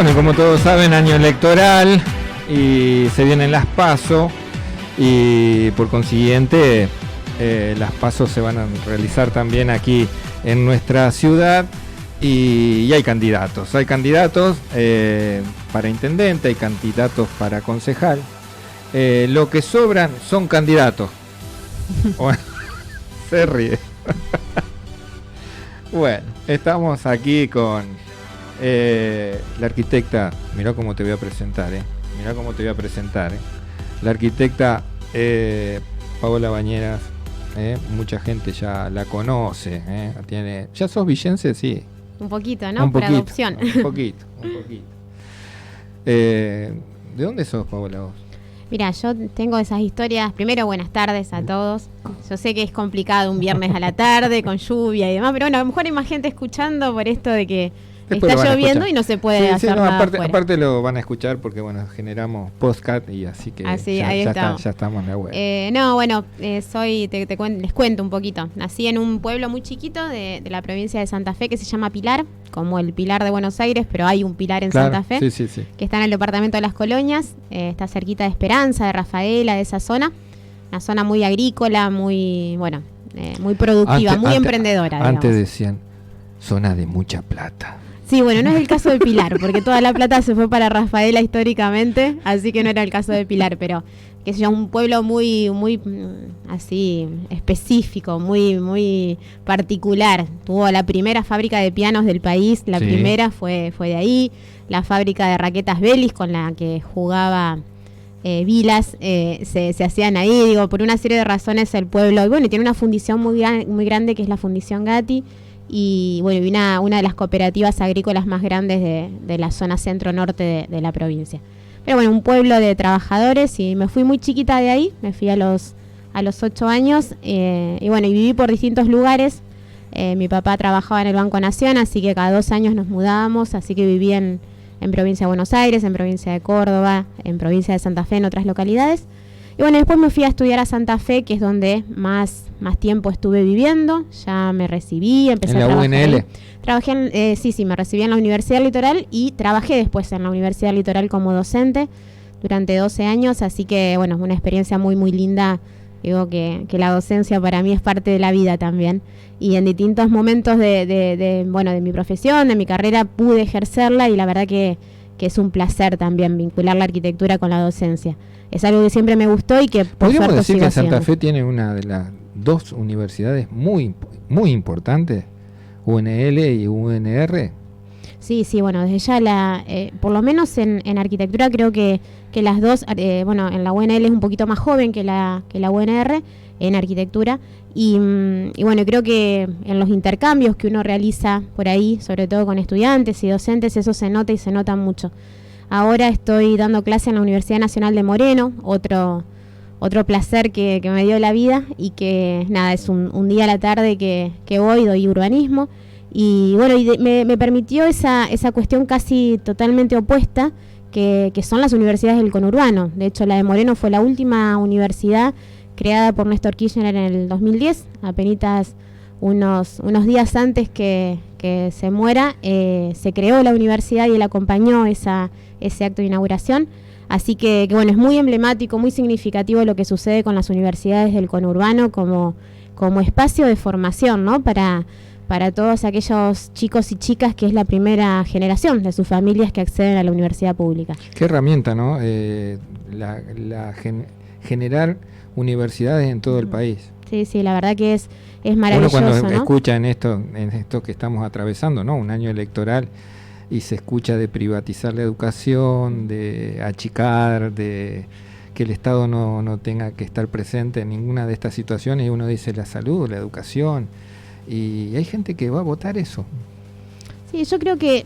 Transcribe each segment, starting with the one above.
Bueno, como todos saben, año electoral y se vienen las PASO y por consiguiente las PASO se van a realizar también aquí en nuestra ciudad y hay candidatos para intendente, hay candidatos para concejal. Lo que sobran son candidatos. Se ríe. Bueno, estamos aquí con la arquitecta. Mirá cómo te voy a presentar, La arquitecta Paola Bañeras. Mucha gente ya la conoce. ¿Ya sos villense? Sí. Un poquito, ¿no? Por adopción. Un poquito. ¿De dónde sos, Paola, vos? Mira, yo tengo esas historias. Primero, buenas tardes a todos. Yo sé que es complicado un viernes a la tarde con lluvia y demás, pero bueno, a lo mejor hay más gente escuchando por esto de que después está lloviendo y no se puede hacer nada aparte lo van a escuchar porque bueno, generamos podcast y así que ya estamos en la web. Les cuento un poquito. Nací en un pueblo muy chiquito de la provincia de Santa Fe que se llama Pilar, como el Pilar de Buenos Aires, pero hay un Pilar en Santa Fe, que está en el departamento de Las Colonias, está cerquita de Esperanza, de Rafaela, de esa zona. Una zona muy agrícola, muy productiva, muy emprendedora. Antes decían zona de mucha plata. Sí, bueno, no es el caso de Pilar, porque toda la plata se fue para Rafaela históricamente, así que no era el caso de Pilar, pero que es un pueblo muy así específico, muy particular. Tuvo la primera fábrica de pianos del país, primera fue de ahí, la fábrica de raquetas Belis con la que jugaba Vilas, se hacían ahí, por una serie de razones el pueblo, y tiene una fundición muy grande que es la Fundición Gatti. Y bueno, una de las cooperativas agrícolas más grandes de la zona centro-norte de la provincia. Pero bueno, un pueblo de trabajadores y me fui muy chiquita de ahí, me fui a los 8 años y viví por distintos lugares. Mi papá trabajaba en el Banco Nación, así que cada 2 años nos mudábamos, así que viví en provincia de Buenos Aires, en provincia de Córdoba, en provincia de Santa Fe, en otras localidades. Y bueno, después me fui a estudiar a Santa Fe, que es donde más tiempo estuve viviendo. Ya me recibí, empecé a trabajar. ¿En la UNL? Trabajé me recibí en la Universidad Litoral y trabajé después en la Universidad Litoral como docente durante 12 años. Así que, bueno, una experiencia muy, muy linda. Digo que la docencia para mí es parte de la vida también. Y en distintos momentos de mi profesión, de mi carrera, pude ejercerla y la verdad que es un placer también vincular la arquitectura con la docencia. Es algo que siempre me gustó y que por ¿podríamos suerte decir que Santa haciendo. Fe tiene una de las 2 universidades muy, muy importantes, UNL y UNR? Sí, bueno, desde ya por lo menos en arquitectura creo que las dos, en la UNL es un poquito más joven que la UNR en arquitectura y creo que en los intercambios que uno realiza por ahí, sobre todo con estudiantes y docentes, eso se nota y se nota mucho. Ahora estoy dando clase en la Universidad Nacional de Moreno, otro placer que me dio la vida y que nada, es un día a la tarde que doy urbanismo y me permitió esa cuestión casi totalmente opuesta que son las universidades del conurbano. De hecho, la de Moreno fue la última universidad creada por Néstor Kirchner en el 2010, apenas unos días antes que se muera, se creó la universidad y él acompañó ese acto de inauguración. Así que es muy emblemático, muy significativo lo que sucede con las universidades del conurbano como espacio de formación, ¿no? Para todos aquellos chicos y chicas que es la primera generación de sus familias que acceden a la universidad pública. Qué herramienta, ¿no? Generar universidades en todo el país. Sí, la verdad que es maravilloso. Uno cuando ¿no? escucha en esto que estamos atravesando, ¿no? Un año electoral y se escucha de privatizar la educación, de achicar, de que el Estado no tenga que estar presente en ninguna de estas situaciones y uno dice la salud, la educación y hay gente que va a votar eso. Sí, yo creo que,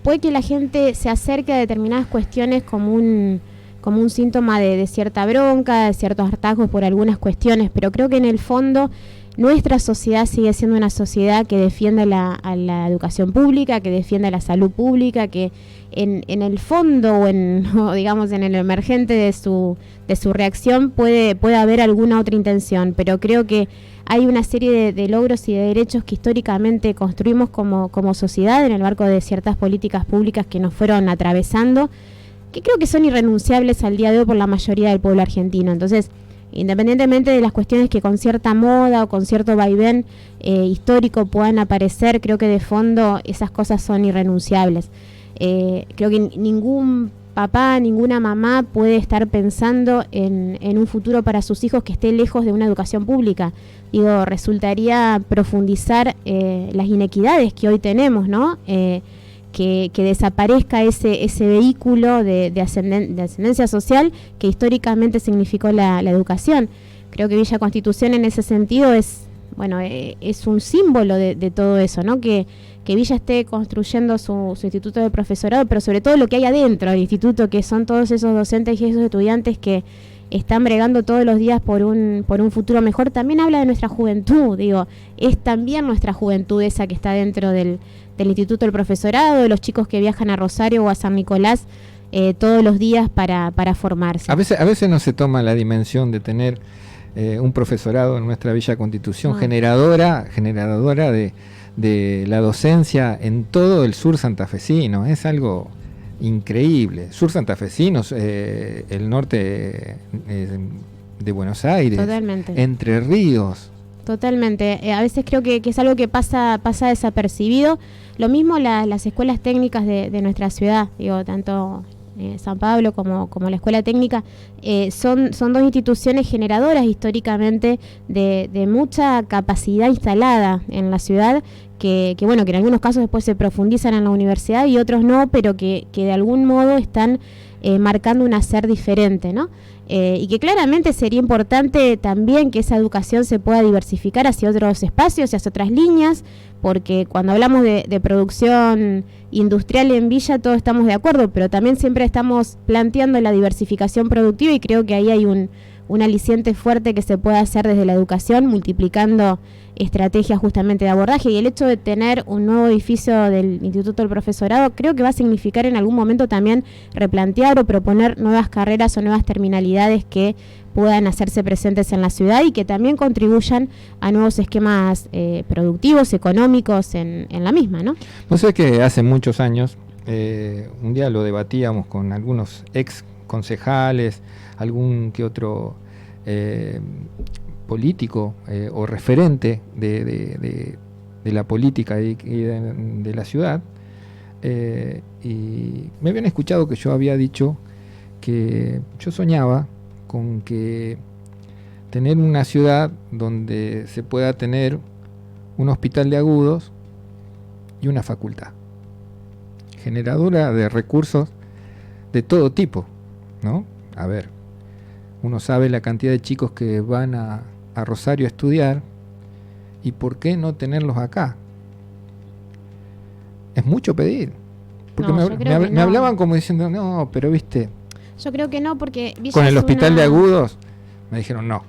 puede que la gente se acerque a determinadas cuestiones como un síntoma de cierta bronca, de ciertos hartazgos por algunas cuestiones, pero creo que en el fondo nuestra sociedad sigue siendo una sociedad que defiende a la educación pública, que defiende la salud pública, que en el fondo o digamos en el emergente de su reacción puede haber alguna otra intención, pero creo que hay una serie de logros y de derechos que históricamente construimos como sociedad en el marco de ciertas políticas públicas que nos fueron atravesando, que creo que son irrenunciables al día de hoy por la mayoría del pueblo argentino. Entonces, independientemente de las cuestiones que con cierta moda o con cierto vaivén histórico puedan aparecer, creo que de fondo esas cosas son irrenunciables. Creo que ningún papá, ninguna mamá puede estar pensando en un futuro para sus hijos que esté lejos de una educación pública. Digo, resultaría profundizar las inequidades que hoy tenemos, ¿no? Que desaparezca ese vehículo de ascendencia social que históricamente significó la educación. Creo que Villa Constitución en ese sentido es un símbolo de todo eso, ¿no? Que Villa esté construyendo su instituto de profesorado, pero sobre todo lo que hay adentro del instituto, que son todos esos docentes y esos estudiantes que están bregando todos los días por un futuro mejor. También habla de nuestra juventud, digo, es también nuestra juventud esa que está dentro del Instituto del Profesorado, de los chicos que viajan a Rosario o a San Nicolás todos los días para formarse. A veces no se toma la dimensión de tener un profesorado en nuestra Villa Constitución, generadora de la docencia en todo el sur santafesino. Es algo increíble. Sur santafesino, el norte de Buenos Aires, totalmente. Entre Ríos. Totalmente. A veces creo que es algo que pasa desapercibido. Lo mismo las escuelas técnicas de nuestra ciudad, digo, tanto San Pablo como la escuela técnica, son dos instituciones generadoras históricamente de mucha capacidad instalada en la ciudad, que en algunos casos después se profundizan en la universidad y otros no, pero que de algún modo están marcando un hacer diferente, ¿no? Y que claramente sería importante también que esa educación se pueda diversificar hacia otros espacios y hacia otras líneas, porque cuando hablamos de producción industrial en Villa todos estamos de acuerdo, pero también siempre estamos planteando la diversificación productiva y creo que ahí hay un aliciente fuerte que se puede hacer desde la educación, multiplicando estrategias justamente de abordaje, y el hecho de tener un nuevo edificio del Instituto del Profesorado creo que va a significar en algún momento también replantear o proponer nuevas carreras o nuevas terminalidades que puedan hacerse presentes en la ciudad y que también contribuyan a nuevos esquemas productivos, económicos en la misma, ¿no? No sé, que hace muchos años, un día lo debatíamos con algunos ex concejales, algún que otro político o referente de la política y de la ciudad, y me habían escuchado que yo había dicho que yo soñaba con que tener una ciudad donde se pueda tener un hospital de agudos y una facultad generadora de recursos de todo tipo, ¿no? A ver, uno sabe la cantidad de chicos que van a Rosario a estudiar, y ¿por qué no tenerlos acá? Es mucho pedir, porque me hablaban como diciendo, no, pero viste, yo creo que no, porque Villa con el hospital de agudos me dijeron no.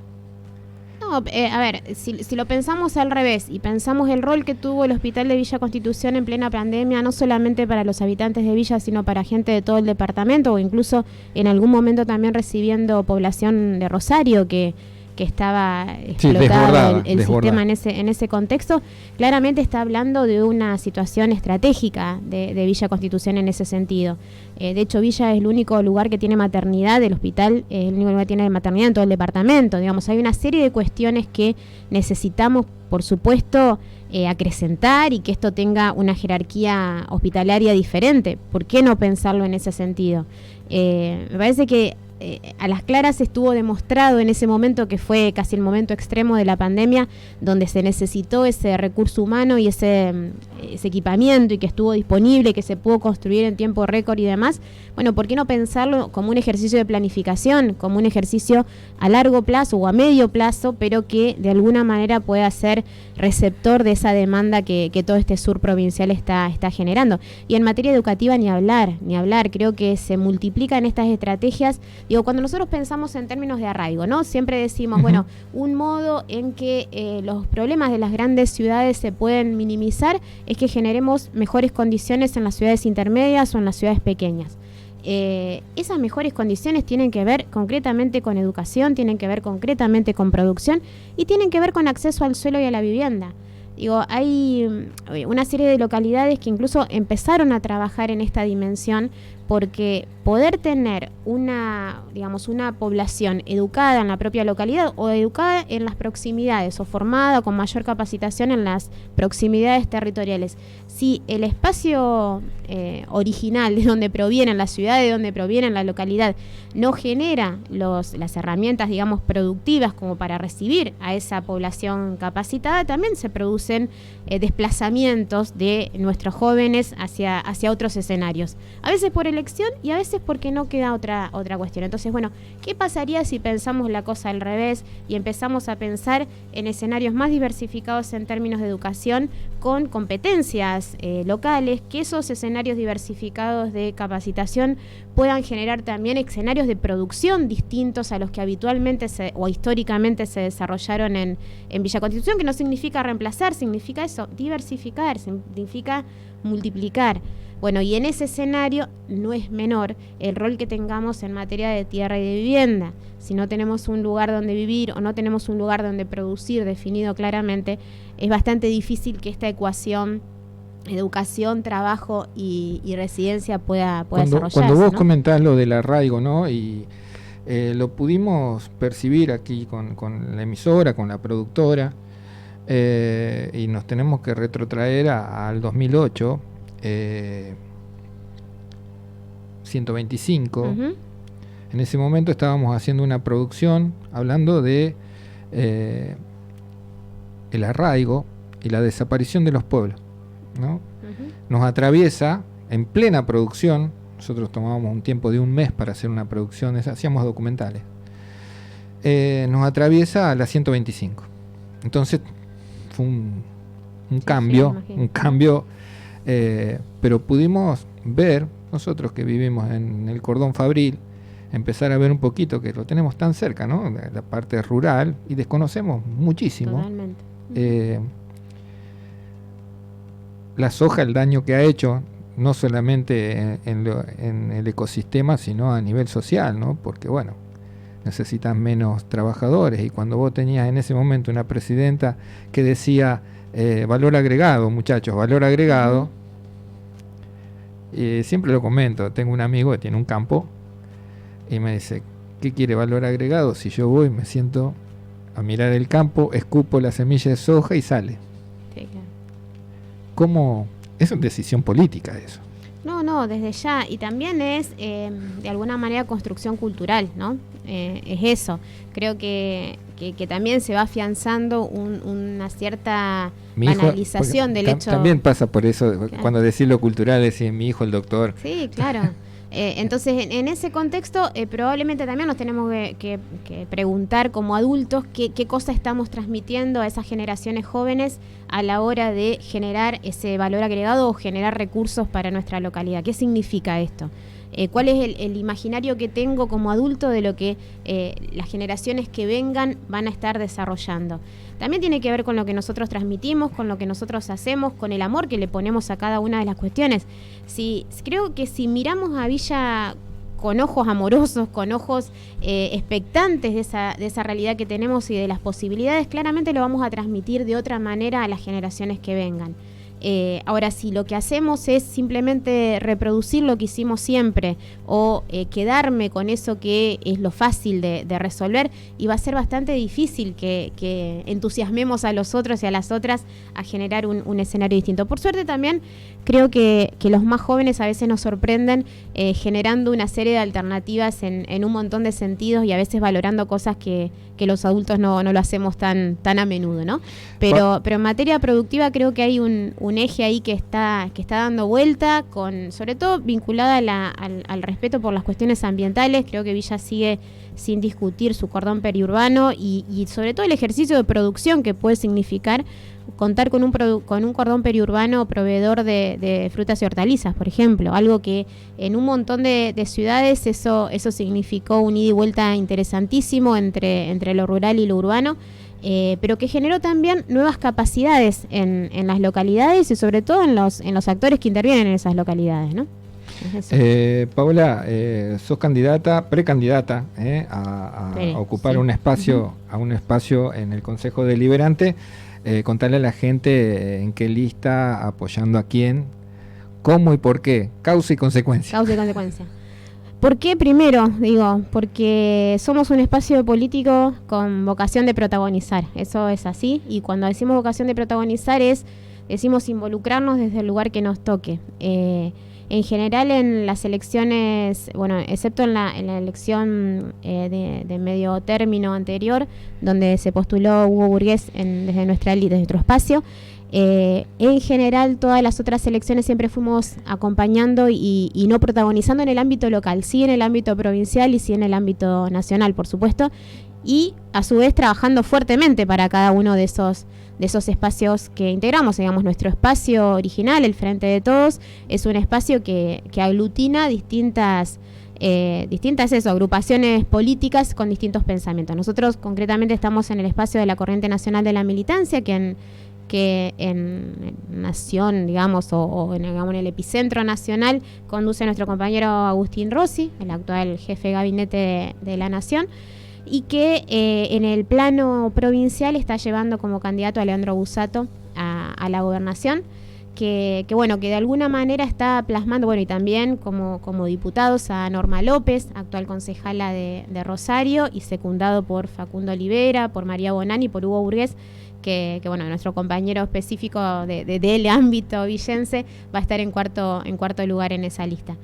No, a ver, si lo pensamos al revés y pensamos el rol que tuvo el Hospital de Villa Constitución en plena pandemia, no solamente para los habitantes de Villa, sino para gente de todo el departamento, o incluso en algún momento también recibiendo población de Rosario que estaba explotado el sistema en ese contexto, claramente está hablando de una situación estratégica de Villa Constitución en ese sentido. De hecho, Villa es el único lugar que tiene maternidad, el hospital es el único lugar que tiene maternidad en todo el departamento. Digamos, hay una serie de cuestiones que necesitamos, por supuesto, acrecentar, y que esto tenga una jerarquía hospitalaria diferente. ¿Por qué no pensarlo en ese sentido? Me parece que a las claras estuvo demostrado en ese momento, que fue casi el momento extremo de la pandemia, donde se necesitó ese recurso humano y ese equipamiento, y que estuvo disponible, que se pudo construir en tiempo récord y demás. Bueno, ¿por qué no pensarlo como un ejercicio de planificación, como un ejercicio a largo plazo o a medio plazo, pero que de alguna manera pueda ser receptor de esa demanda que todo este sur provincial está generando? Y en materia educativa ni hablar, creo que se multiplican estas estrategias Digo, cuando nosotros pensamos en términos de arraigo, ¿no? Siempre decimos, bueno, un modo en que los problemas de las grandes ciudades se pueden minimizar es que generemos mejores condiciones en las ciudades intermedias o en las ciudades pequeñas. Esas mejores condiciones tienen que ver concretamente con educación, tienen que ver concretamente con producción y tienen que ver con acceso al suelo y a la vivienda. Digo, hay una serie de localidades que incluso empezaron a trabajar en esta dimensión porque poder tener una población educada en la propia localidad o educada en las proximidades o formada con mayor capacitación en las proximidades territoriales. Si el espacio original de donde proviene, la ciudad de donde proviene, la localidad, no genera las herramientas, digamos, productivas como para recibir a esa población capacitada, también se producen desplazamientos de nuestros jóvenes hacia otros escenarios. A veces por elección y a veces porque no queda otra cuestión. Entonces, bueno, ¿qué pasaría si pensamos la cosa al revés y empezamos a pensar en escenarios más diversificados en términos de educación con competencias locales, que esos escenarios diversificados de capacitación puedan generar también escenarios de producción distintos a los que habitualmente o históricamente se desarrollaron en Villa Constitución, que no significa reemplazar, significa eso, diversificar, significa multiplicar. Bueno, y en ese escenario no es menor el rol que tengamos en materia de tierra y de vivienda. Si no tenemos un lugar donde vivir o no tenemos un lugar donde producir definido claramente, es bastante difícil que esta ecuación educación, trabajo y residencia pueda desarrollarse. Cuando vos ¿no? comentás lo del arraigo, ¿no? Y lo pudimos percibir aquí con la emisora, con la productora, y nos tenemos que retrotraer al 2008, 125. Uh-huh. En ese momento estábamos haciendo una producción hablando de el arraigo y la desaparición de los pueblos, ¿no? Uh-huh. Nos atraviesa en plena producción. Nosotros tomábamos un tiempo de un mes para hacer una producción, hacíamos documentales. Nos atraviesa a la 125. Entonces fue un cambio, pero pudimos ver, nosotros que vivimos en el cordón Fabril, empezar a ver un poquito que lo tenemos tan cerca, ¿no? La parte rural, y desconocemos muchísimo. Totalmente. La soja, el daño que ha hecho, no solamente en el ecosistema, sino a nivel social, ¿no? Porque, bueno, necesitan menos trabajadores, y cuando vos tenías en ese momento una presidenta que decía valor agregado, muchachos, valor agregado, siempre lo comento, tengo un amigo que tiene un campo y me dice, ¿qué quiere valor agregado? Si yo voy, me siento a mirar el campo, escupo la semilla de soja y sale. Sí, claro. ¿Cómo? Es una decisión política eso. No, desde ya. Y también es, de alguna manera, construcción cultural, ¿no? Es eso. Creo que también se va afianzando una cierta banalización del hecho. También pasa por eso, claro. Cuando decís lo cultural, decís mi hijo el doctor. Sí, claro. Entonces, en ese contexto, probablemente también nos tenemos que preguntar como adultos qué cosa estamos transmitiendo a esas generaciones jóvenes a la hora de generar ese valor agregado o generar recursos para nuestra localidad. ¿Qué significa esto? ¿Cuál es el imaginario que tengo como adulto de lo que las generaciones que vengan van a estar desarrollando? También tiene que ver con lo que nosotros transmitimos, con lo que nosotros hacemos, con el amor que le ponemos a cada una de las cuestiones. Creo que si miramos a Villa con ojos amorosos, con ojos expectantes de esa realidad que tenemos y de las posibilidades, claramente lo vamos a transmitir de otra manera a las generaciones que vengan. Ahora, si lo que hacemos es simplemente reproducir lo que hicimos siempre o quedarme con eso que es lo fácil de resolver, y va a ser bastante difícil que entusiasmemos a los otros y a las otras a generar un escenario distinto. Por suerte también creo que los más jóvenes a veces nos sorprenden generando una serie de alternativas en un montón de sentidos y a veces valorando cosas que los adultos no lo hacemos tan a menudo, ¿no? Pero en materia productiva creo que hay un eje ahí que está dando vuelta, sobre todo vinculada al respeto por las cuestiones ambientales. Creo que Villa sigue sin discutir su cordón periurbano y sobre todo el ejercicio de producción que puede significar contar con un cordón periurbano proveedor de frutas y hortalizas, por ejemplo, algo que en un montón de ciudades eso significó un ida y vuelta interesantísimo entre lo rural y lo urbano, pero que generó también nuevas capacidades en las localidades y sobre todo en los actores que intervienen en esas localidades, ¿no? Paola, sos precandidata a ocupar un espacio, en el Consejo Deliberante. Contarle a la gente en qué lista, apoyando a quién, cómo y por qué, causa y consecuencia. Causa y consecuencia. ¿Por qué? Primero, digo, porque somos un espacio político con vocación de protagonizar, eso es así, y cuando decimos vocación de protagonizar decimos involucrarnos desde el lugar que nos toque. En general en las elecciones, bueno, excepto en la elección de medio término anterior, donde se postuló Hugo Burgués desde nuestro espacio, en general todas las otras elecciones siempre fuimos acompañando y no protagonizando en el ámbito local, sí en el ámbito provincial y sí en el ámbito nacional, por supuesto, y a su vez trabajando fuertemente para cada uno de esos espacios que integramos. Digamos, nuestro espacio original, el Frente de Todos, es un espacio que aglutina distintas agrupaciones políticas con distintos pensamientos. Nosotros concretamente estamos en el espacio de la Corriente Nacional de la Militancia, que en Nación, digamos, o en el epicentro nacional conduce nuestro compañero Agustín Rossi, el actual jefe de gabinete de la Nación, y que en el plano provincial está llevando como candidato a Leandro Busato a la gobernación, que de alguna manera está plasmando, y también como diputados a Norma López, actual concejala de Rosario, y secundado por Facundo Olivera, por María Bonani, por Hugo Burgués, que nuestro compañero específico del ámbito villense va a estar en cuarto lugar en esa lista.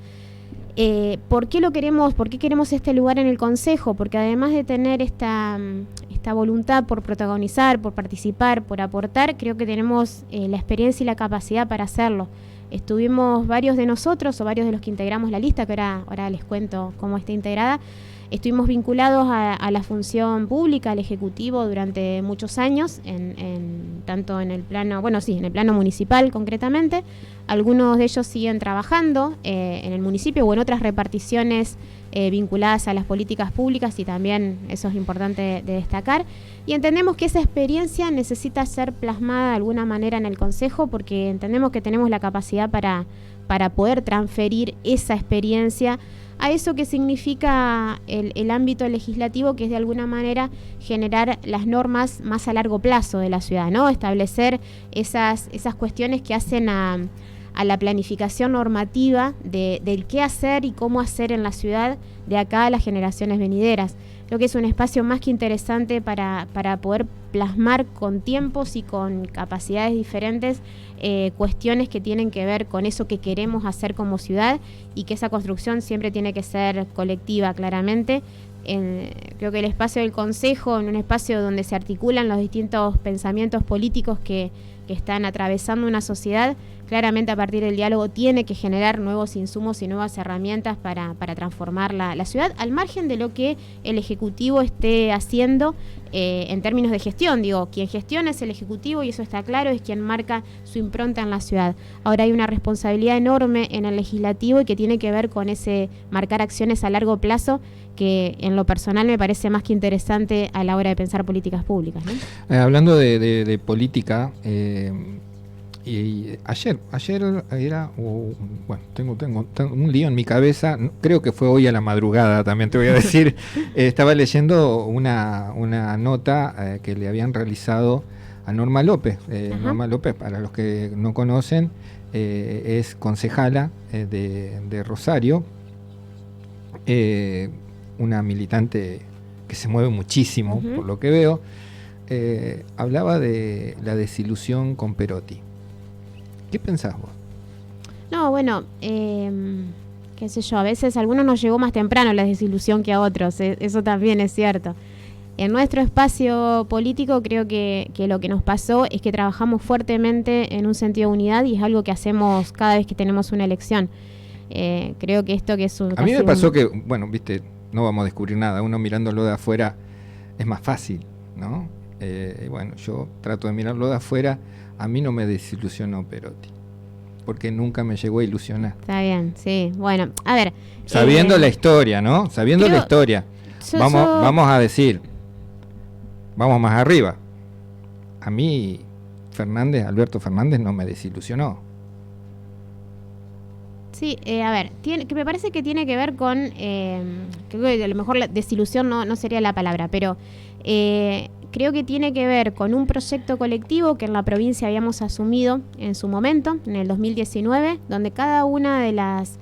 ¿Por qué queremos este lugar en el Consejo? Porque además de tener esta voluntad por protagonizar, por participar, por aportar, creo que tenemos la experiencia y la capacidad para hacerlo. Estuvimos varios de nosotros, o varios de los que integramos la lista, que ahora les cuento cómo está integrada, estuvimos vinculados a la función pública, al Ejecutivo, durante muchos años, tanto en el plano, en el plano municipal concretamente. Algunos de ellos siguen trabajando en el municipio o en otras reparticiones vinculadas a las políticas públicas, y también eso es importante de destacar. Y entendemos que esa experiencia necesita ser plasmada de alguna manera en el Consejo, porque entendemos que tenemos la capacidad para poder transferir esa experiencia a eso que significa el ámbito legislativo, que es de alguna manera generar las normas más a largo plazo de la ciudad, ¿no? Establecer esas cuestiones que hacen a la planificación normativa del qué hacer y cómo hacer en la ciudad de acá a las generaciones venideras. Creo que es un espacio más que interesante para poder plasmar con tiempos y con capacidades diferentes cuestiones que tienen que ver con eso que queremos hacer como ciudad, y que esa construcción siempre tiene que ser colectiva, claramente. Creo que el espacio del Consejo, en un espacio donde se articulan los distintos pensamientos políticos que están atravesando una sociedad, claramente a partir del diálogo tiene que generar nuevos insumos y nuevas herramientas para transformar la ciudad, al margen de lo que el Ejecutivo esté haciendo en términos de gestión. Digo, quien gestiona es el Ejecutivo, y eso está claro, es quien marca su impronta en la ciudad. Ahora hay una responsabilidad enorme en el Legislativo, y que tiene que ver con ese marcar acciones a largo plazo, que en lo personal me parece más que interesante a la hora de pensar políticas públicas, ¿no? Hablando de política, y ayer era, tengo un lío en mi cabeza, creo que fue hoy a la madrugada, también te voy a decir, estaba leyendo una nota que le habían realizado a Norma López. Norma López, para los que no conocen, es concejala de Rosario, una militante que se mueve muchísimo, por lo que veo. Hablaba de la desilusión con Perotti. ¿Qué pensás vos? No, qué sé yo, a veces a algunos nos llegó más temprano la desilusión que a otros, eso también es cierto. En nuestro espacio político creo que lo que nos pasó es que trabajamos fuertemente en un sentido de unidad, y es algo que hacemos cada vez que tenemos una elección. Creo que esto que es un... A mí me pasó que, viste, no vamos a descubrir nada, uno mirándolo de afuera es más fácil, ¿no? bueno, yo trato de mirarlo de afuera. A mí no me desilusionó Perotti, porque nunca me llegó a ilusionar. Está bien, sí. Bueno, a ver. Sabiendo la historia, ¿no? Sabiendo la historia. Vamos a decir, vamos más arriba. A mí Alberto Fernández no me desilusionó. Sí, a ver, que me parece que tiene que ver con, creo que a lo mejor la desilusión no sería la palabra, pero creo que tiene que ver con un proyecto colectivo que en la provincia habíamos asumido en su momento, en el 2019, donde cada una de las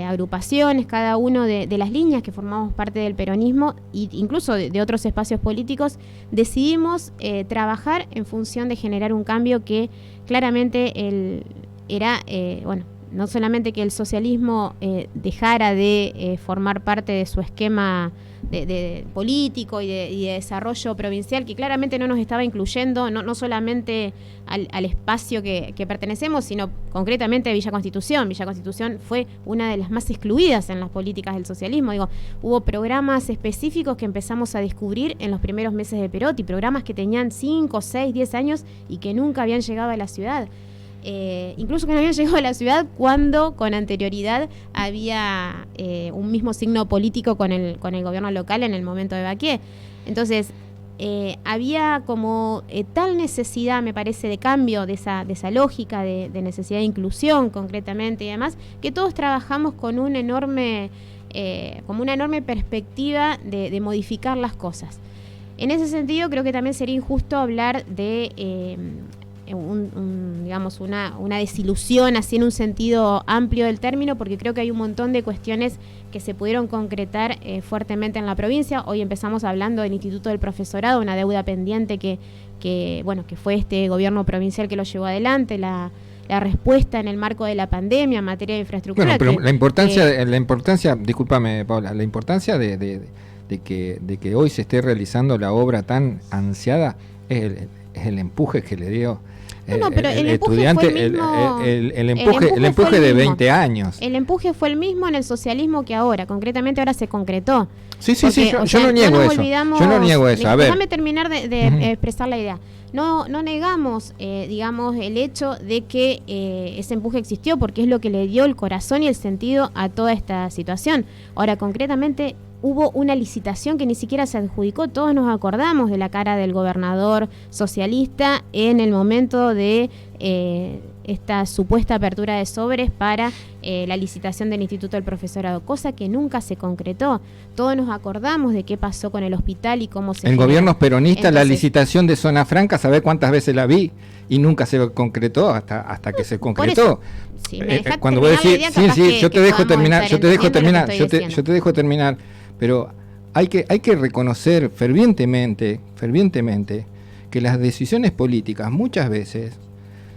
agrupaciones, cada uno de las líneas que formamos parte del peronismo e incluso de otros espacios políticos, decidimos trabajar en función de generar un cambio que claramente era, bueno, no solamente que el socialismo dejara de formar parte de su esquema de político y de desarrollo provincial, que claramente no nos estaba incluyendo, no solamente al espacio que pertenecemos, sino concretamente a Villa Constitución. Villa Constitución fue una de las más excluidas en las políticas del socialismo. Digo, hubo programas específicos que empezamos a descubrir en los primeros meses de Perotti, programas que tenían 5, 6, 10 años y que nunca habían llegado a la ciudad. Incluso que no habían llegado a la ciudad cuando con anterioridad había un mismo signo político con el gobierno local en el momento de Baquié. Entonces había como tal necesidad, me parece, de cambio de esa lógica de necesidad de inclusión concretamente y demás, que todos trabajamos con un enorme como una enorme perspectiva de modificar las cosas. En ese sentido creo que también sería injusto hablar de digamos una desilusión así en un sentido amplio del término, porque creo que hay un montón de cuestiones que se pudieron concretar fuertemente en la provincia. Hoy empezamos hablando del Instituto del Profesorado, una deuda pendiente que fue este gobierno provincial que lo llevó adelante, la respuesta en el marco de la pandemia en materia de infraestructura. Bueno, pero la importancia, discúlpame Paula, la importancia de que hoy se esté realizando la obra tan ansiada es el empuje que le dio pero el estudiante, el empuje de 20 años. El empuje fue el mismo en el socialismo que ahora, concretamente ahora se concretó. Sí, yo no niego eso. Yo no niego eso. A ver. Déjame terminar de expresar la idea. No negamos, digamos, el hecho de que ese empuje existió, porque es lo que le dio el corazón y el sentido a toda esta situación. Ahora, concretamente, hubo una licitación que ni siquiera se adjudicó. Todos nos acordamos de la cara del gobernador socialista en el momento de esta supuesta apertura de sobres para la licitación del Instituto del Profesorado, cosa que nunca se concretó. Todos nos acordamos de qué pasó con el hospital y cómo se... En gobiernos peronistas, la licitación de Zona Franca, ¿sabés cuántas veces la vi? Y nunca se concretó hasta que se concretó. Si me cuando vos decís, yo te dejo terminar, pero hay que reconocer fervientemente que las decisiones políticas muchas veces,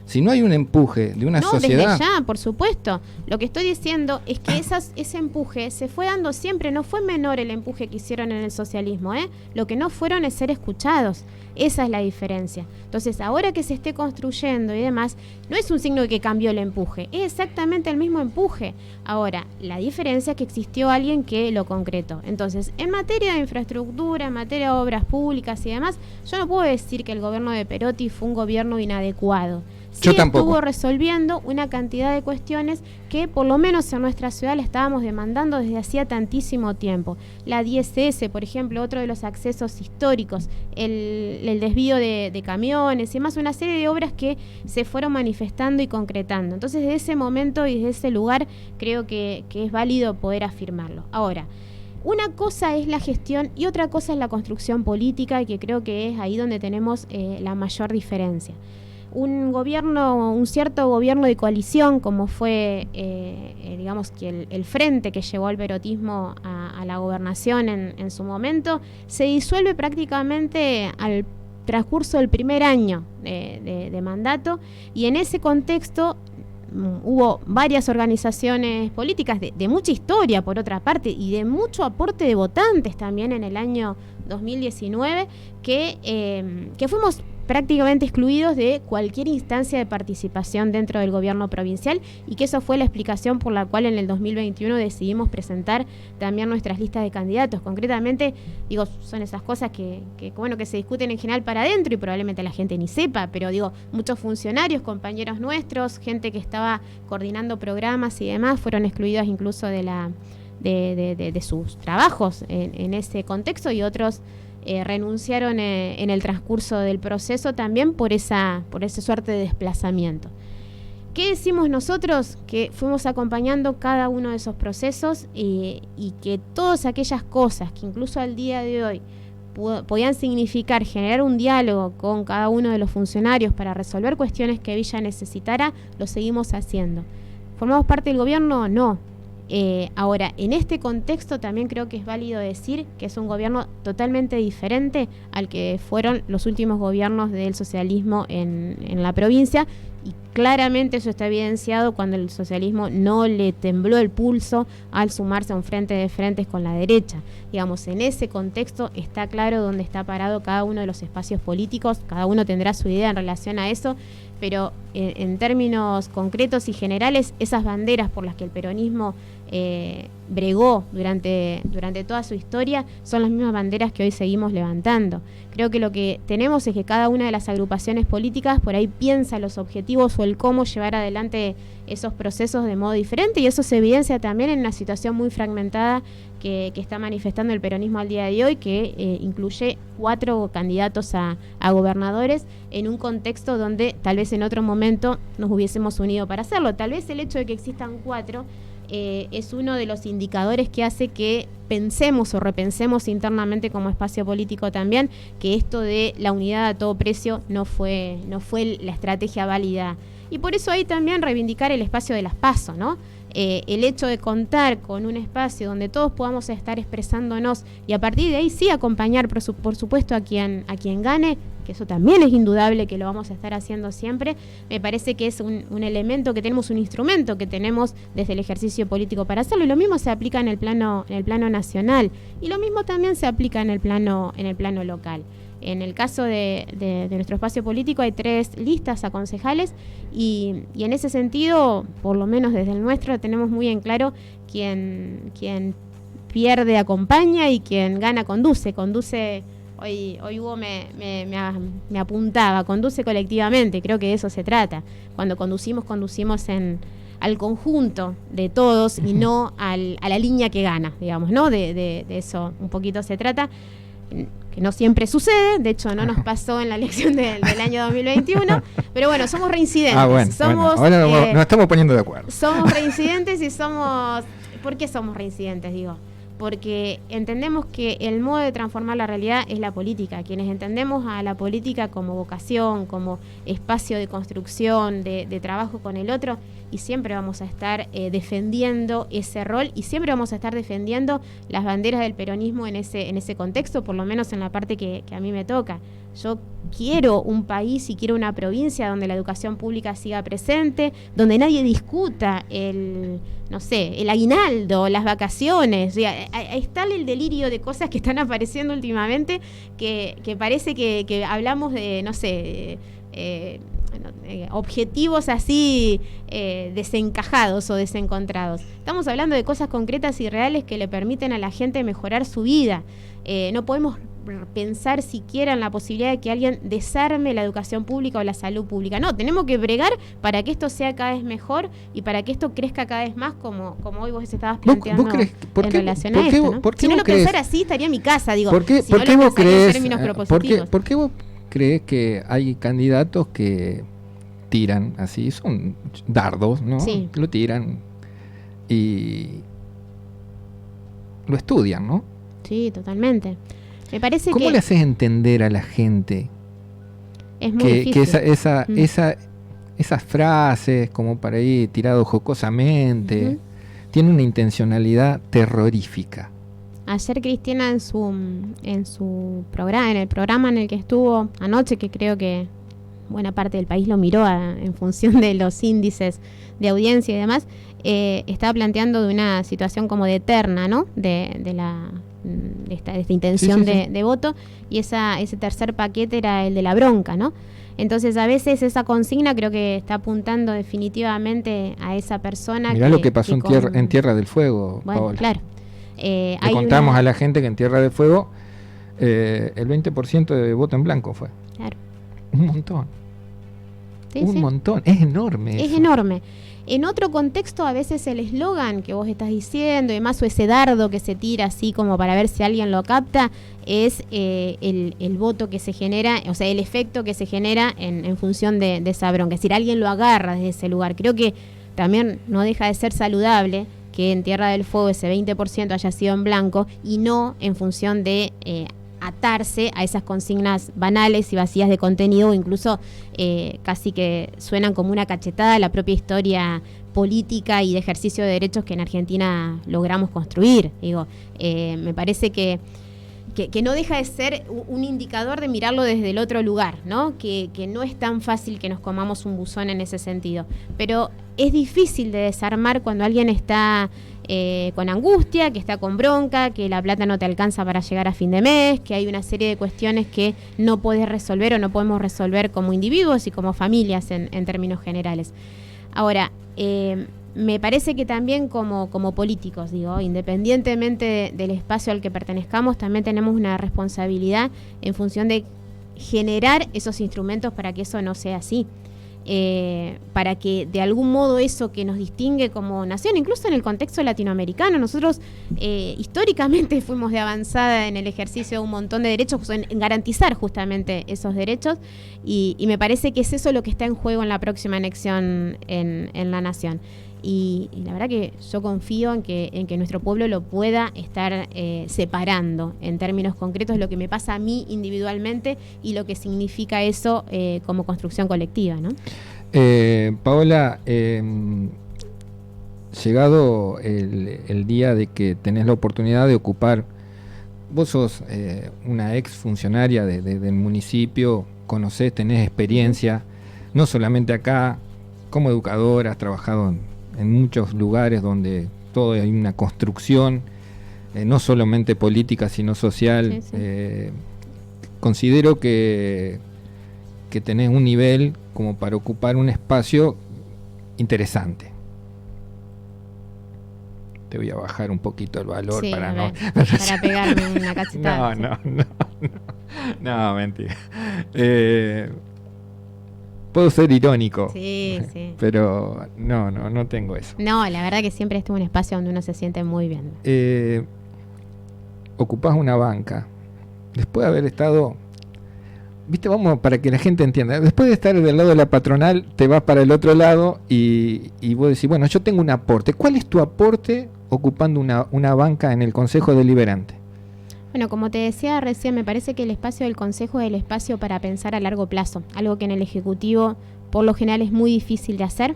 si no hay un empuje de una sociedad... Desde ya, por supuesto. Lo que estoy diciendo es que ese empuje se fue dando siempre. No fue menor el empuje que hicieron en el socialismo, ¿eh? Lo que no fueron es ser escuchados. Esa es la diferencia. Entonces, ahora que se esté construyendo y demás, no es un signo de que cambió el empuje. Es exactamente el mismo empuje. Ahora, la diferencia es que existió alguien que lo concretó. Entonces, en materia de infraestructura, en materia de obras públicas y demás, yo no puedo decir que el gobierno de Perotti fue un gobierno inadecuado. Sí, yo tampoco. Estuvo resolviendo una cantidad de cuestiones que por lo menos en nuestra ciudad la estábamos demandando desde hacía tantísimo tiempo. La 10S, por ejemplo, otro de los accesos históricos, el desvío de camiones y más, una serie de obras que se fueron manifestando y concretando. Entonces, desde ese momento y desde ese lugar creo que es válido poder afirmarlo. Ahora, una cosa es la gestión y otra cosa es la construcción política, y que creo que es ahí donde tenemos la mayor diferencia. Un cierto gobierno de coalición, como fue digamos que el frente que llevó al perotismo a la gobernación en su momento, se disuelve prácticamente al transcurso del primer año de mandato, y en ese contexto hubo varias organizaciones políticas de mucha historia, por otra parte, y de mucho aporte de votantes también en el año 2019, que fuimos prácticamente excluidos de cualquier instancia de participación dentro del gobierno provincial, y que eso fue la explicación por la cual en el 2021 decidimos presentar también nuestras listas de candidatos. Concretamente, digo, son esas cosas que se discuten en general para adentro y probablemente la gente ni sepa, pero digo, muchos funcionarios, compañeros nuestros, gente que estaba coordinando programas y demás, fueron excluidos incluso de sus trabajos en ese contexto, y otros renunciaron en el transcurso del proceso también por esa suerte de desplazamiento. ¿Qué decimos nosotros? Que fuimos acompañando cada uno de esos procesos y que todas aquellas cosas que incluso al día de hoy podían significar generar un diálogo con cada uno de los funcionarios para resolver cuestiones que Villa necesitara, lo seguimos haciendo. ¿Formamos parte del gobierno? No. Ahora, en este contexto también creo que es válido decir que es un gobierno totalmente diferente al que fueron los últimos gobiernos del socialismo en la provincia, y claramente eso está evidenciado cuando el socialismo no le tembló el pulso al sumarse a un frente de frentes con la derecha. Digamos, en ese contexto está claro dónde está parado cada uno de los espacios políticos, cada uno tendrá su idea en relación a eso, pero en términos concretos y generales, esas banderas por las que el peronismo bregó durante toda su historia son las mismas banderas que hoy seguimos levantando. Creo que lo que tenemos es que cada una de las agrupaciones políticas por ahí piensa los objetivos o el cómo llevar adelante esos procesos de modo diferente, y eso se evidencia también en una situación muy fragmentada que está manifestando el peronismo al día de hoy, que incluye 4 candidatos a gobernadores en un contexto donde tal vez en otro momento nos hubiésemos unido para hacerlo. Tal vez el hecho de que existan 4 es uno de los indicadores que hace que pensemos o repensemos internamente como espacio político también que esto de la unidad a todo precio no fue la estrategia válida. Y por eso ahí también reivindicar el espacio de las PASO, ¿no? El hecho de contar con un espacio donde todos podamos estar expresándonos y a partir de ahí sí acompañar por supuesto a quien gane, que eso también es indudable que lo vamos a estar haciendo siempre. Me parece que es un elemento que tenemos, un instrumento que tenemos desde el ejercicio político para hacerlo, y lo mismo se aplica en el plano nacional, y lo mismo también se aplica en el plano local. En el caso de nuestro espacio político hay 3 listas a concejales y en ese sentido, por lo menos desde el nuestro, tenemos muy en claro quién pierde acompaña y quien gana conduce. Hoy Hugo me apuntaba, conduce colectivamente, creo que de eso se trata. Cuando conducimos al conjunto de todos y no a la línea que gana, digamos, ¿no? De eso un poquito se trata. Que no siempre sucede, de hecho no nos pasó en la elección del año 2021, pero bueno, somos reincidentes. Ahora nos estamos poniendo de acuerdo. Somos reincidentes y ¿por qué somos reincidentes? Digo, porque entendemos que el modo de transformar la realidad es la política. Quienes entendemos a la política como vocación, como espacio de construcción, de trabajo con el otro, y siempre vamos a estar defendiendo ese rol y siempre vamos a estar defendiendo las banderas del peronismo en ese contexto, por lo menos en la parte que a mí me toca. Yo quiero un país y quiero una provincia donde la educación pública siga presente, donde nadie discuta el aguinaldo, las vacaciones. O sea, ahí está el delirio de cosas que están apareciendo últimamente que parece que hablamos de, objetivos así desencajados o desencontrados. Estamos hablando de cosas concretas y reales que le permiten a la gente mejorar su vida. No podemos pensar siquiera en la posibilidad de que alguien desarme la educación pública o la salud pública. No, tenemos que bregar para que esto sea cada vez mejor y para que esto crezca cada vez más, como hoy vos estabas planteando en relación a esto, ¿no? Si no lo pensara así, estaría en mi casa, digo. ¿Por qué vos crees en términos propositivos? ¿Por qué vos crees que hay candidatos que tiran así, son dardos, ¿no? Sí. Lo tiran y lo estudian, ¿no? Sí, totalmente. Me parece ¿Cómo le haces entender a la gente es muy difícil. Que esas frases, como para ahí tirado jocosamente, tienen una intencionalidad terrorífica? Ayer Cristina en su programa, en el programa en el que estuvo anoche, que creo que buena parte del país lo miró en función de los índices de audiencia y demás, estaba planteando de una situación como de eterna, ¿no? De esta intención de voto, y ese tercer paquete era el de la bronca, ¿no? Entonces a veces esa consigna creo que está apuntando definitivamente a esa persona. Mirá lo que pasó en Tierra del Fuego, bueno, Paola. Claro. Le contamos a la gente que en Tierra del Fuego el 20% de voto en blanco fue. Claro. Un montón. Un montón. Es enorme. Es enorme. En otro contexto, a veces el eslogan que vos estás diciendo, y además, o ese dardo que se tira así como para ver si alguien lo capta, es el voto que se genera, o sea, el efecto que se genera en función de esa bronca. Es decir, alguien lo agarra desde ese lugar. Creo que también no deja de ser saludable que en Tierra del Fuego ese 20% haya sido en blanco y no en función de atarse a esas consignas banales y vacías de contenido, o incluso casi que suenan como una cachetada a la propia historia política y de ejercicio de derechos que en Argentina logramos construir. Digo, me parece que no deja de ser un indicador de mirarlo desde el otro lugar, ¿no? Que no es tan fácil que nos comamos un buzón en ese sentido. Pero es difícil de desarmar cuando alguien está con angustia, que está con bronca, que la plata no te alcanza para llegar a fin de mes, que hay una serie de cuestiones que no podés resolver o no podemos resolver como individuos y como familias en términos generales. Ahora, me parece que también como políticos, digo, independientemente del espacio al que pertenezcamos, también tenemos una responsabilidad en función de generar esos instrumentos para que eso no sea así. Para que de algún modo eso que nos distingue como nación, incluso en el contexto latinoamericano, nosotros históricamente fuimos de avanzada en el ejercicio de un montón de derechos, en garantizar justamente esos derechos, y me parece que es eso lo que está en juego en la próxima elección en la nación. Y la verdad que yo confío en que nuestro pueblo lo pueda estar separando en términos concretos lo que me pasa a mí individualmente y lo que significa eso como construcción colectiva, ¿no? Paola, llegado el día de que tenés la oportunidad de ocupar, vos sos una ex funcionaria del municipio, conocés, tenés experiencia, no solamente acá, como educadora, has trabajado en muchos lugares donde todo hay una construcción, no solamente política, sino social. Sí. Considero que tenés un nivel como para ocupar un espacio interesante. Te voy a bajar un poquito el valor para pegarme una cachetada. No, mentira. Puedo ser irónico, sí. Pero no tengo eso. No, la verdad que siempre estuvo un espacio donde uno se siente muy bien. Ocupás una banca. Después de haber estado... Viste, vamos, para que la gente entienda. Después de estar del lado de la patronal, te vas para el otro lado y vos decís, bueno, yo tengo un aporte. ¿Cuál es tu aporte ocupando una banca en el Consejo Deliberante? Bueno, como te decía recién, me parece que el espacio del Consejo es el espacio para pensar a largo plazo, algo que en el Ejecutivo por lo general es muy difícil de hacer.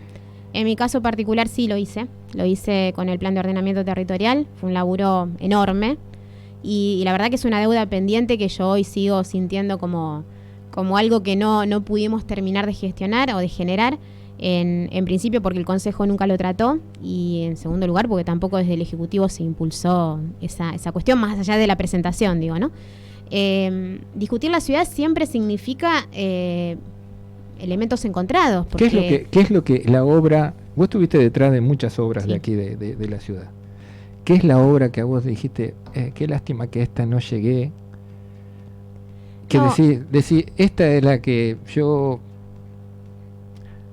En mi caso particular sí lo hice con el Plan de Ordenamiento Territorial, fue un laburo enorme y la verdad que es una deuda pendiente que yo hoy sigo sintiendo como algo que no pudimos terminar de gestionar o de generar. En principio porque el Consejo nunca lo trató y en segundo lugar porque tampoco desde el Ejecutivo se impulsó esa cuestión más allá de la presentación, digo, ¿no? Discutir la ciudad siempre significa elementos encontrados. Porque ¿Qué es lo que la obra... Vos estuviste detrás de muchas obras de aquí de la ciudad. ¿Qué es la obra que a vos dijiste, qué lástima que esta no llegué? Que decís, esta es la que yo...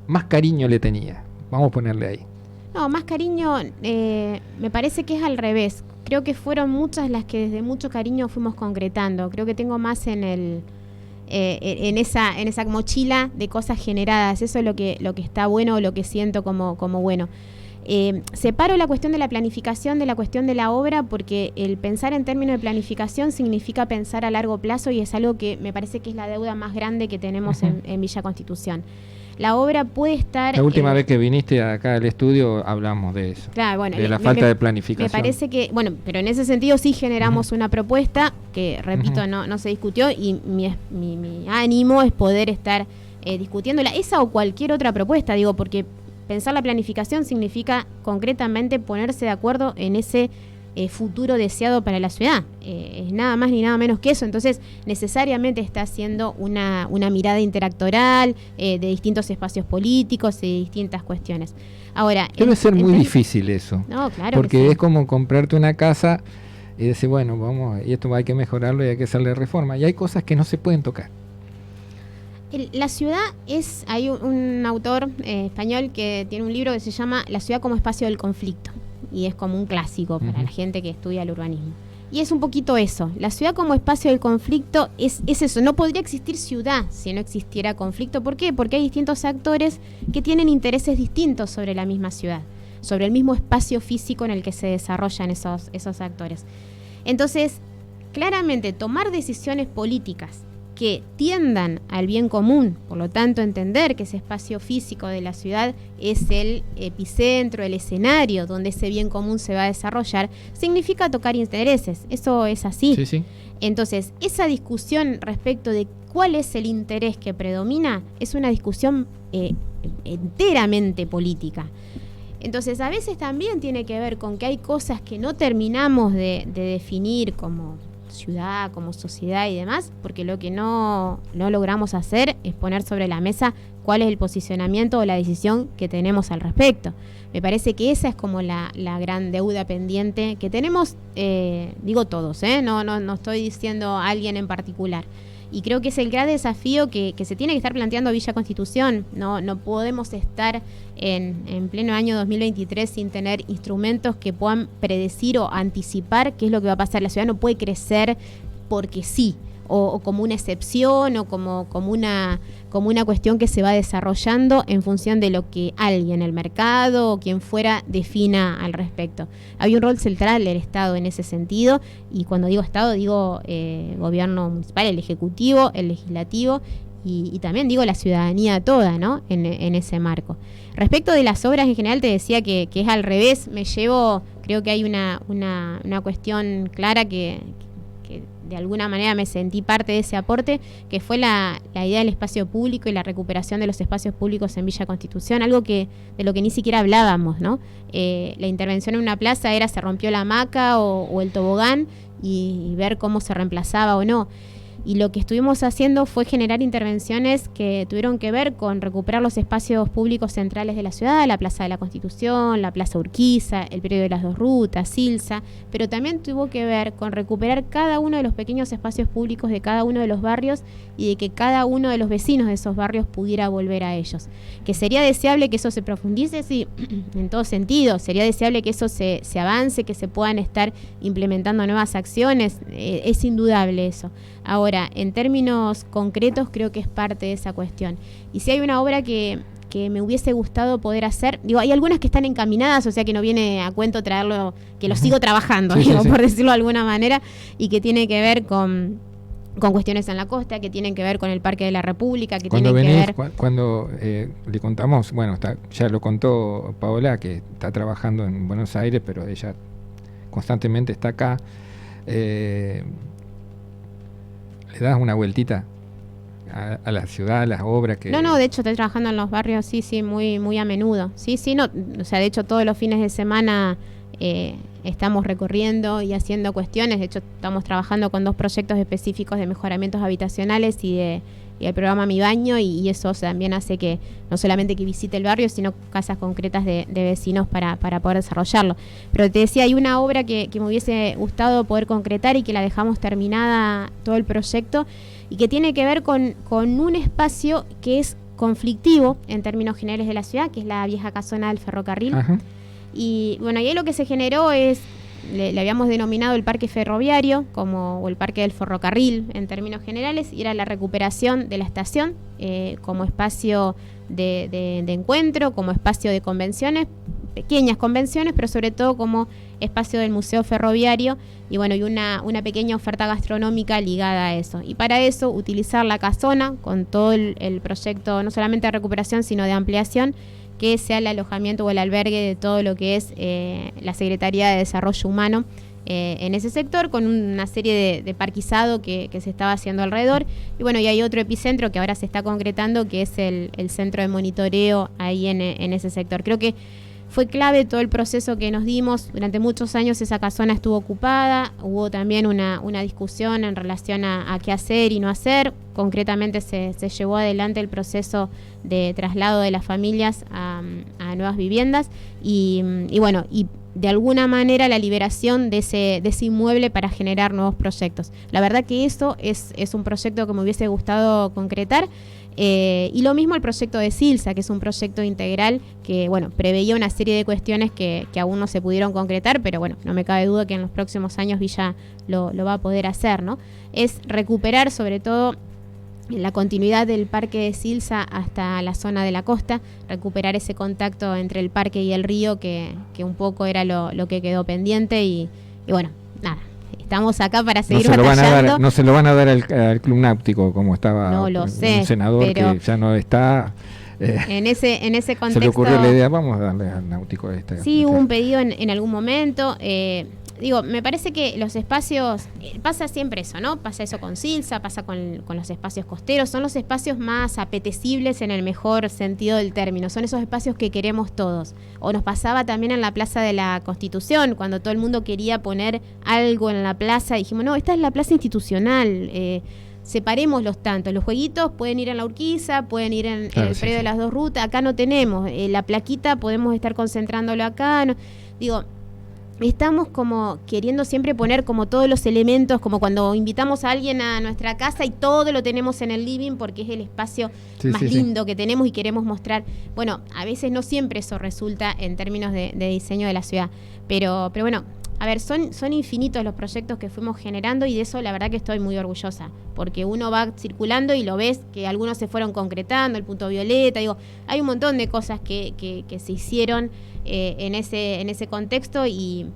más cariño le tenía, vamos a ponerle ahí. No, más cariño, me parece que es al revés. Creo que fueron muchas las que desde mucho cariño fuimos concretando. Creo que tengo más en esa mochila de cosas generadas. Eso es lo que está bueno, lo que siento como bueno. Separo la cuestión de la planificación de la cuestión de la obra porque el pensar en términos de planificación significa pensar a largo plazo y es algo que me parece que es la deuda más grande que tenemos en Villa Constitución. La obra puede estar... La última vez que viniste acá al estudio hablamos de eso, claro, bueno, de la falta de planificación. Me parece que, bueno, pero en ese sentido sí generamos una propuesta que, repito, no se discutió y mi ánimo es poder estar discutiéndola, esa o cualquier otra propuesta, digo, porque pensar la planificación significa concretamente ponerse de acuerdo en ese futuro deseado para la ciudad. Es nada más ni nada menos que eso. Entonces, necesariamente está haciendo una mirada interactoral de distintos espacios políticos y de distintas cuestiones. Ahora, debe ser muy difícil eso. No, claro. Porque es como comprarte una casa y decir, bueno, vamos, y esto hay que mejorarlo y hay que hacerle reforma. Y hay cosas que no se pueden tocar. La ciudad hay un autor español que tiene un libro que se llama La ciudad como espacio del conflicto. Y es como un clásico para la gente que estudia el urbanismo. Y es un poquito eso. La ciudad como espacio del conflicto es eso. No podría existir ciudad si no existiera conflicto. ¿Por qué? Porque hay distintos actores que tienen intereses distintos sobre la misma ciudad, sobre el mismo espacio físico en el que se desarrollan esos actores. Entonces, claramente, tomar decisiones políticas que tiendan al bien común, por lo tanto entender que ese espacio físico de la ciudad es el epicentro, el escenario donde ese bien común se va a desarrollar, significa tocar intereses. Eso es así. Sí, sí. Entonces, esa discusión respecto de cuál es el interés que predomina es una discusión enteramente política. Entonces, a veces también tiene que ver con que hay cosas que no terminamos de definir como ciudad, como sociedad y demás, porque lo que no logramos hacer es poner sobre la mesa cuál es el posicionamiento o la decisión que tenemos al respecto. Me parece que esa es como la gran deuda pendiente que tenemos, digo todos, no estoy diciendo a alguien en particular. Y creo que es el gran desafío que se tiene que estar planteando Villa Constitución. No podemos estar en pleno año 2023 sin tener instrumentos que puedan predecir o anticipar qué es lo que va a pasar. La ciudad no puede crecer porque sí, o como una excepción, o como una cuestión que se va desarrollando en función de lo que alguien, el mercado o quien fuera, defina al respecto. Hay un rol central del Estado en ese sentido, y cuando digo Estado digo gobierno municipal, el ejecutivo, el legislativo, y también digo la ciudadanía toda, ¿no? En ese marco. Respecto de las obras en general, te decía que es al revés. Creo que hay una cuestión clara que de alguna manera me sentí parte de ese aporte, que fue la idea del espacio público y la recuperación de los espacios públicos en Villa Constitución, algo de lo que ni siquiera hablábamos, ¿no? La intervención en una plaza era se rompió la hamaca o el tobogán y ver cómo se reemplazaba o no. Y lo que estuvimos haciendo fue generar intervenciones que tuvieron que ver con recuperar los espacios públicos centrales de la ciudad, la Plaza de la Constitución, la Plaza Urquiza, el Predio de las Dos Rutas, Silsa, pero también tuvo que ver con recuperar cada uno de los pequeños espacios públicos de cada uno de los barrios y de que cada uno de los vecinos de esos barrios pudiera volver a ellos. Que sería deseable que eso se profundice, sí, en todo sentido. Sería deseable que eso se avance, que se puedan estar implementando nuevas acciones. Es indudable eso. Ahora, en términos concretos, creo que es parte de esa cuestión. Y si hay una obra que me hubiese gustado poder hacer, hay algunas que están encaminadas, o sea que no viene a cuento traerlo, que lo sigo trabajando, sí. Por decirlo de alguna manera, y que tiene que ver con cuestiones en la costa, que tienen que ver con el Parque de la República, que cuando tienen venís, que ver... Cuando le contamos, bueno, ya lo contó Paola, que está trabajando en Buenos Aires, pero ella constantemente está acá, le das una vueltita a la ciudad, a las obras que... No, de hecho estoy trabajando en los barrios, sí, muy, muy a menudo. Sí, no, o sea, de hecho todos los fines de semana estamos recorriendo y haciendo cuestiones. De hecho estamos trabajando con 2 proyectos específicos de mejoramientos habitacionales y el programa Mi Baño, y eso también hace que no solamente que visite el barrio, sino casas concretas de vecinos para poder desarrollarlo. Pero te decía, hay una obra que me hubiese gustado poder concretar y que la dejamos terminada todo el proyecto, y que tiene que ver con un espacio que es conflictivo en términos generales de la ciudad, que es la vieja casona del ferrocarril. Ajá. Y bueno, y ahí lo que se generó es, le habíamos denominado el parque ferroviario o el parque del ferrocarril en términos generales, y era la recuperación de la estación como espacio de encuentro, como espacio de convenciones, pequeñas convenciones, pero sobre todo como espacio del museo ferroviario, y bueno, y una pequeña oferta gastronómica ligada a eso. Y para eso utilizar la casona con todo el proyecto, no solamente de recuperación, sino de ampliación, que sea el alojamiento o el albergue de todo lo que es la Secretaría de Desarrollo Humano en ese sector, con una serie de parquizado que se estaba haciendo alrededor. Y bueno, y hay otro epicentro que ahora se está concretando, que es el centro de monitoreo ahí en ese sector. Creo que Fue clave todo el proceso que nos dimos. Durante muchos años esa casona estuvo ocupada. Hubo también una discusión en relación a qué hacer y no hacer. Concretamente se llevó adelante el proceso de traslado de las familias a nuevas viviendas. Y bueno, y de alguna manera la liberación de ese inmueble para generar nuevos proyectos. La verdad que eso es un proyecto que me hubiese gustado concretar. Y lo mismo el proyecto de Silsa, que es un proyecto integral que, bueno, preveía una serie de cuestiones que aún no se pudieron concretar, pero bueno, no me cabe duda que en los próximos años Villa lo va a poder hacer, ¿no? Es recuperar sobre todo la continuidad del parque de Silsa hasta la zona de la costa, recuperar ese contacto entre el parque y el río que un poco era lo que quedó pendiente y bueno, nada. Estamos acá para seguir batallando. No se lo van a dar al Club Náutico como estaba no lo sé, un senador que ya no está. En ese contexto. Se le ocurrió la idea, vamos a darle al Náutico esta. Sí, hubo un pedido en algún momento. Digo, me parece que los espacios, pasa siempre eso, ¿no? Pasa eso con Silsa, pasa con los espacios costeros, son los espacios más apetecibles en el mejor sentido del término, son esos espacios que queremos todos. O nos pasaba también en la Plaza de la Constitución, cuando todo el mundo quería poner algo en la plaza, dijimos, no, esta es la plaza institucional, separemos los tantos, los jueguitos pueden ir en la Urquiza, pueden ir en el predio de las dos rutas, acá no tenemos, la plaquita podemos estar concentrándolo acá, no, digo... Estamos como queriendo siempre poner como todos los elementos, como cuando invitamos a alguien a nuestra casa y todo lo tenemos en el living porque es el espacio más lindo que tenemos y queremos mostrar. Bueno, a veces no siempre eso resulta en términos de diseño de la ciudad, pero bueno, a ver, son infinitos los proyectos que fuimos generando y de eso la verdad que estoy muy orgullosa, porque uno va circulando y lo ves que algunos se fueron concretando, el punto violeta, digo, hay un montón de cosas que se hicieron en ese contexto y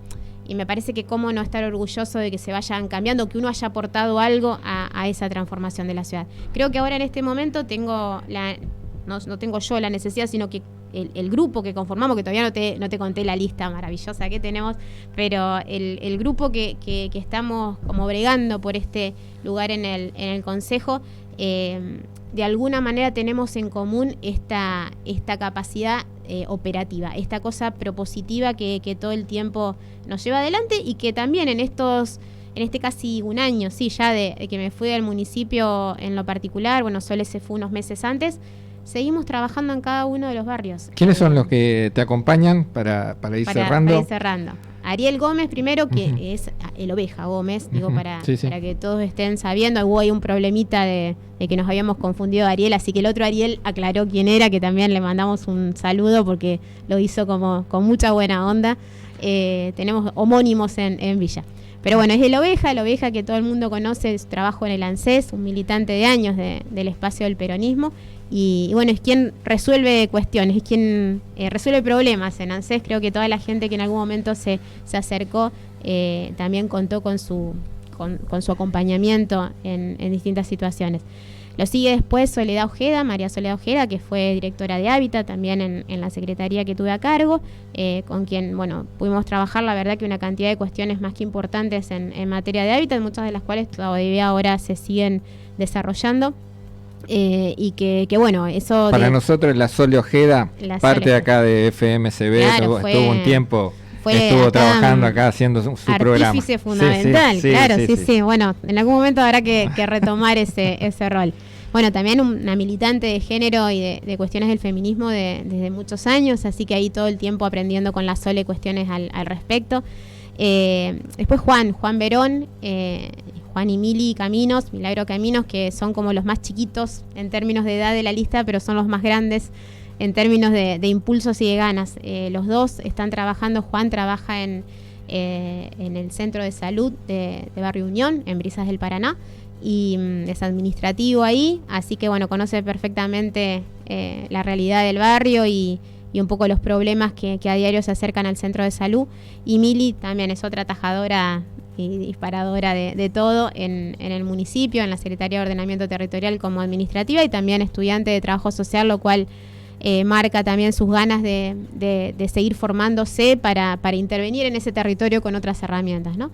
me parece que cómo no estar orgulloso de que se vayan cambiando, que uno haya aportado algo a esa transformación de la ciudad. Creo que ahora en este momento no tengo yo la necesidad, sino que el grupo que conformamos, que todavía no te conté la lista maravillosa que tenemos, pero el grupo que estamos como bregando por este lugar en el Consejo, de alguna manera tenemos en común esta capacidad operativa, esta cosa propositiva que todo el tiempo nos lleva adelante y que también en este casi un año, sí, ya de que me fui del municipio en lo particular, bueno, Sole se fue unos meses antes, seguimos trabajando en cada uno de los barrios. ¿Quiénes son los que te acompañan para ir cerrando? Para ir cerrando. Ariel Gómez primero, que es el Oveja Gómez, digo, para que todos estén sabiendo. Hubo ahí un problemita de que nos habíamos confundido a Ariel, así que el otro Ariel aclaró quién era, que también le mandamos un saludo porque lo hizo como con mucha buena onda. Tenemos homónimos en Villa. Pero bueno, es el Oveja que todo el mundo conoce, su trabajo en el ANSES, un militante de años del espacio del peronismo. Y bueno, es quien resuelve cuestiones, es quien resuelve problemas en ANSES. Creo que toda la gente que en algún momento se acercó también contó con su acompañamiento en distintas situaciones. Lo sigue después María Soledad Ojeda, que fue directora de Hábitat también en la secretaría que tuve a cargo, con quien, bueno, pudimos trabajar, la verdad que una cantidad de cuestiones más que importantes en materia de Hábitat, muchas de las cuales todavía ahora se siguen desarrollando. Y que bueno, eso... Para nosotros la Sole Ojeda, parte de acá de FMCB, claro, estuvo un tiempo... Estuvo trabajando acá haciendo su programa. Artífice fundamental, sí. Bueno, en algún momento habrá que retomar ese rol. Bueno, también una militante de género y de cuestiones del feminismo desde muchos años, así que ahí todo el tiempo aprendiendo con la Sole cuestiones al respecto. Después Juan Verón, Juan y Milagro Caminos, que son como los más chiquitos en términos de edad de la lista, pero son los más grandes en términos de impulsos y de ganas. Los dos están trabajando. Juan trabaja en el Centro de Salud de Barrio Unión, en Brisas del Paraná, y es administrativo ahí, así que bueno, conoce perfectamente la realidad del barrio y un poco los problemas que a diario se acercan al Centro de Salud. Y Mili también es otra tajadora y disparadora de todo en el municipio, en la Secretaría de Ordenamiento Territorial como administrativa, y también estudiante de Trabajo Social, lo cual marca también sus ganas de seguir formándose para intervenir en ese territorio con otras herramientas, ¿no?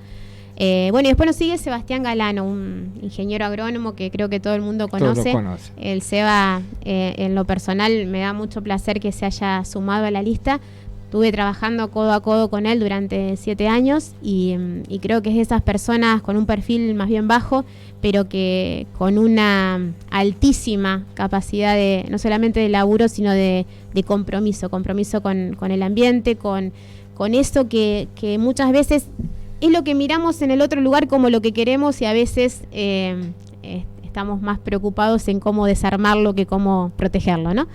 Bueno, y después nos sigue Sebastián Galano, un ingeniero agrónomo que creo que todo el mundo conoce. El Seba, en lo personal, me da mucho placer que se haya sumado a la lista, Estuve trabajando codo a codo con él durante 7 años y creo que es de esas personas con un perfil más bien bajo, pero que con una altísima capacidad de no solamente de laburo, sino de compromiso con el ambiente, con eso que muchas veces es lo que miramos en el otro lugar como lo que queremos, y a veces estamos más preocupados en cómo desarmarlo que cómo protegerlo, ¿no?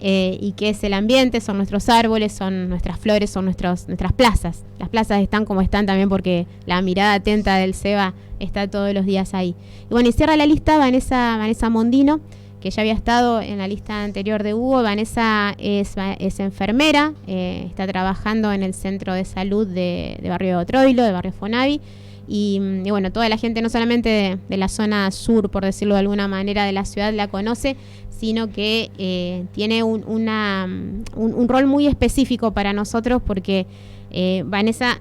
Y que es el ambiente, son nuestros árboles, son nuestras flores, son nuestras plazas. Las plazas están como están también porque la mirada atenta del SEBA está todos los días ahí. Y bueno, y cierra la lista Vanessa Mondino, que ya había estado en la lista anterior de Hugo. Vanessa es enfermera, está trabajando en el centro de salud de Barrio Troilo, de Barrio Fonavi. Y bueno, toda la gente, no solamente de la zona sur, por decirlo de alguna manera, de la ciudad la conoce, sino que tiene un rol muy específico para nosotros, porque Vanessa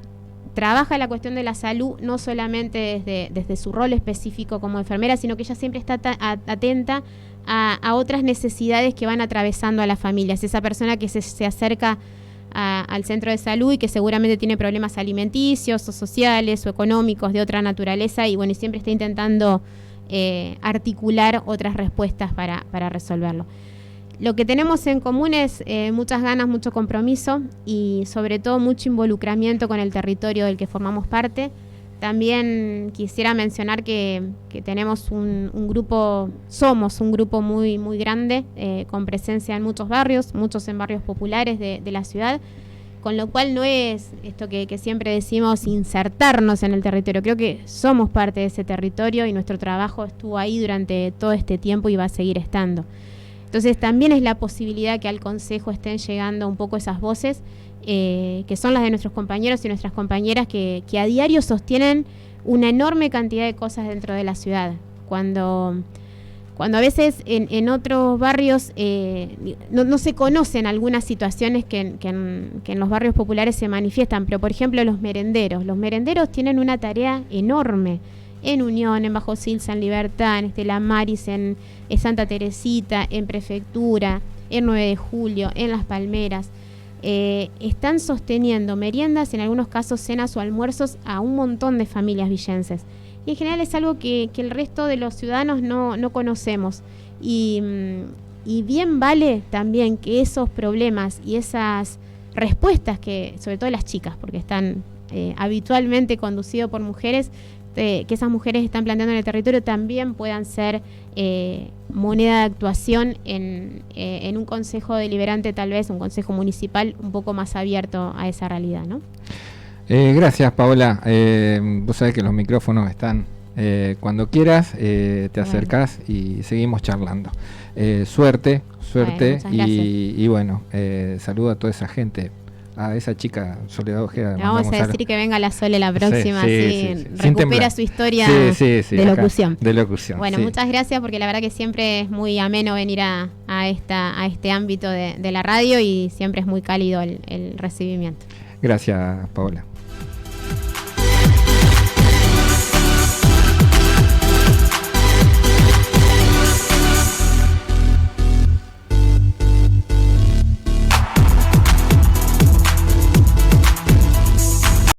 trabaja la cuestión de la salud no solamente desde su rol específico como enfermera, sino que ella siempre está atenta a otras necesidades que van atravesando a las familias. Esa persona que se acerca al centro de salud y que seguramente tiene problemas alimenticios o sociales o económicos de otra naturaleza, y bueno, y siempre está intentando articular otras respuestas para resolverlo. Lo que tenemos en común es muchas ganas, mucho compromiso y sobre todo mucho involucramiento con el territorio del que formamos parte. También quisiera mencionar que tenemos somos un grupo muy, muy grande, con presencia en muchos barrios, muchos en barrios populares de la ciudad, con lo cual no es esto que siempre decimos insertarnos en el territorio. Creo que somos parte de ese territorio y nuestro trabajo estuvo ahí durante todo este tiempo y va a seguir estando. Entonces también es la posibilidad que al Consejo estén llegando un poco esas voces, que son las de nuestros compañeros y nuestras compañeras que a diario sostienen una enorme cantidad de cosas dentro de la ciudad. Cuando a veces en otros barrios no se conocen algunas situaciones que en los barrios populares se manifiestan, pero por ejemplo los merenderos tienen una tarea enorme en Unión, en Bajo Silsa, en Libertad, en Estela Maris, en Santa Teresita, en Prefectura, en 9 de Julio, en Las Palmeras. Están sosteniendo meriendas, en algunos casos cenas o almuerzos, a un montón de familias villenses. Y en general es algo que el resto de los ciudadanos no conocemos. Y bien vale también que esos problemas y esas respuestas que, sobre todo las chicas, porque están habitualmente conducidos por mujeres, que esas mujeres están planteando en el territorio también puedan ser moneda de actuación en un consejo deliberante, tal vez un consejo municipal un poco más abierto a esa realidad, ¿no? Gracias, Paola. Vos sabés que los micrófonos están cuando quieras, te acercás y seguimos charlando. Suerte, bueno, y bueno, saludo a toda esa gente. A esa chica Soledad Ojeda. Le vamos a decir que venga la Sole la próxima, sí, recupera su historia de locución. De locución. Bueno, muchas gracias, porque la verdad que siempre es muy ameno venir a este ámbito de la radio, y siempre es muy cálido el recibimiento. Gracias, Paola.